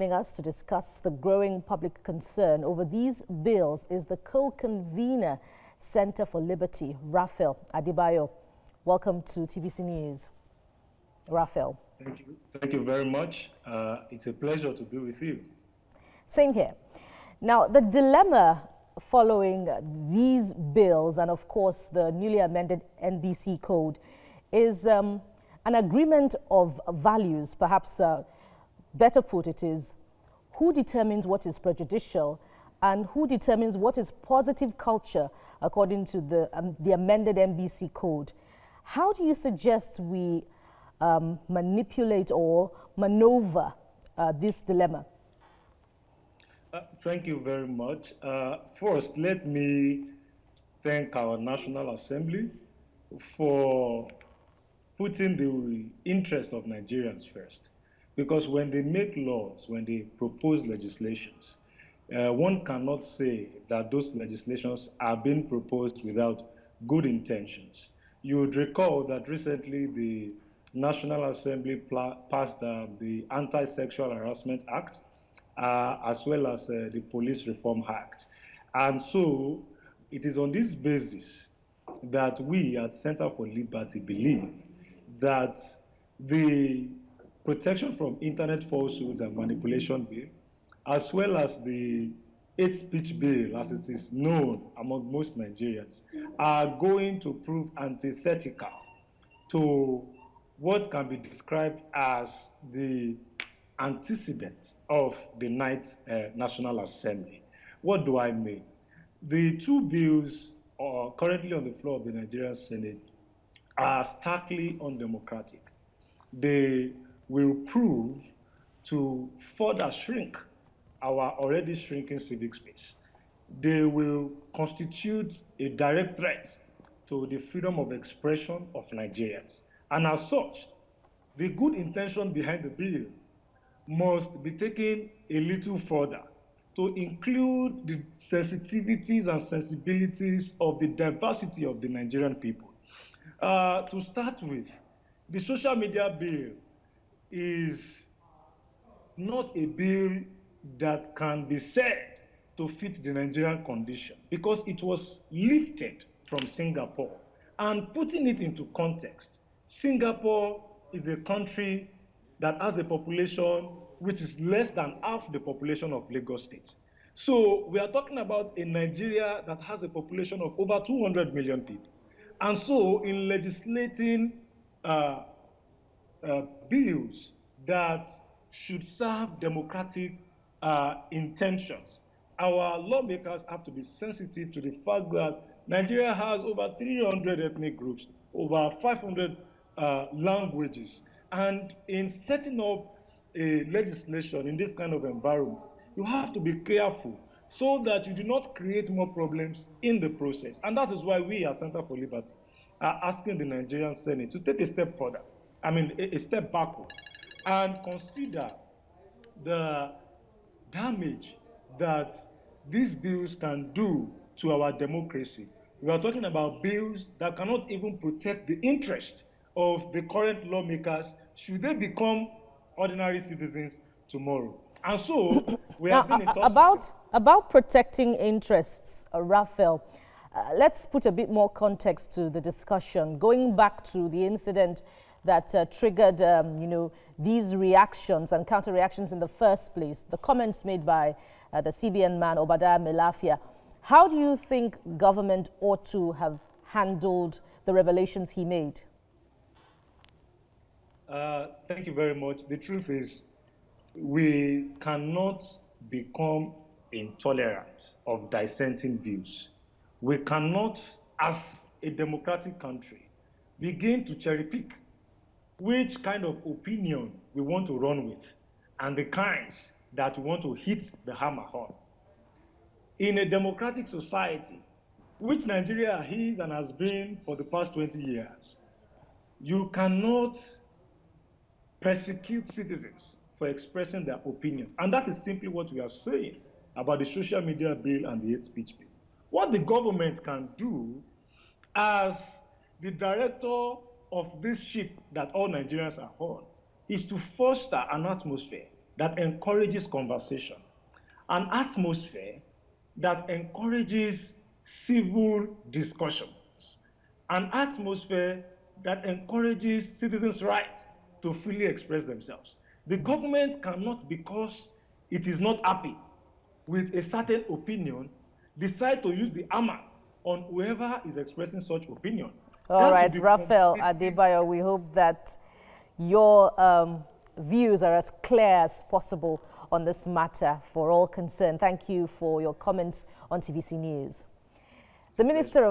joining us to discuss the growing public concern over these bills is the co-convener, Center for Liberty, Raphael Adebayo. Welcome to TVC News, Raphael. Thank you. Thank you very much. It's a pleasure to be with you. Same here. Now, the dilemma following these bills and, of course, the newly amended NBC Code is an agreement of values. Perhaps better put, it is who determines what is prejudicial and who determines what is positive culture according to the amended NBC Code. How do you suggest we manipulate or maneuver this dilemma? Thank you very much. First, let me thank our National Assembly for putting the interest of Nigerians first. Because when they make laws, when they propose legislations, one cannot say that those legislations are being proposed without good intentions. You would recall that recently the National Assembly passed the Anti-Sexual Harassment Act, as well as the Police Reform Act. And so it is on this basis that we at Center for Liberty believe that the Protection from Internet Falsehoods and Manipulation Bill, as well as the hate speech bill, as it is known among most Nigerians, are going to prove antithetical to what can be described as the antecedent of the Ninth National Assembly. What do I mean? The two bills currently on the floor of the Nigerian Senate are starkly undemocratic. They will prove to further shrink our already shrinking civic space. They will constitute a direct threat to the freedom of expression of Nigerians. And as such, the good intention behind the bill must be taken a little further to include the sensitivities and sensibilities of the diversity of the Nigerian people. To start with, the social media bill is not a bill that can be said to fit the Nigerian condition because it was lifted from Singapore. And putting it into context, Singapore is a country that has a population which is less than half the population of Lagos State. So we are talking about a Nigeria that has a population of over 200 million people. And so in legislating bills that should serve democratic intentions, our lawmakers have to be sensitive to the fact that Nigeria has over 300 ethnic groups, over 500 languages. And in setting up a legislation in this kind of environment, you have to be careful so that you do not create more problems in the process. And that is why we at Center for Liberty are asking the Nigerian Senate to take a step further, a step backward, and consider the damage that these bills can do to our democracy. We are talking about bills that cannot even protect the interest of the current lawmakers should they become ordinary citizens tomorrow. And so we have been in touch about protecting interests, Raphael. Let's put a bit more context to the discussion. Going back to the incident that triggered, these reactions and counter-reactions in the first place, the comments made by the CBN man, Obadiah Melafia. How do you think government ought to have handled the revelations he made? Thank you very much. The truth is, we cannot become intolerant of dissenting views. We cannot, as a democratic country, begin to cherry pick which kind of opinion we want to run with and the kinds that we want to hit the hammer on. In a democratic society, which Nigeria is and has been for the past 20 years, you cannot persecute citizens for expressing their opinions. And that is simply what we are saying about the social media bill and the hate speech bill. What the government can do as the director of this ship that all Nigerians are on is to foster an atmosphere that encourages conversation, an atmosphere that encourages civil discussions, an atmosphere that encourages citizens' right to freely express themselves. The government cannot, because it is not happy with a certain opinion, decide to use the hammer on whoever is expressing such opinion. All That would right, be Raphael completely. Adebayo, we hope that your views are as clear as possible on this matter for all concerned. Thank you for your comments on TVC News. The Minister of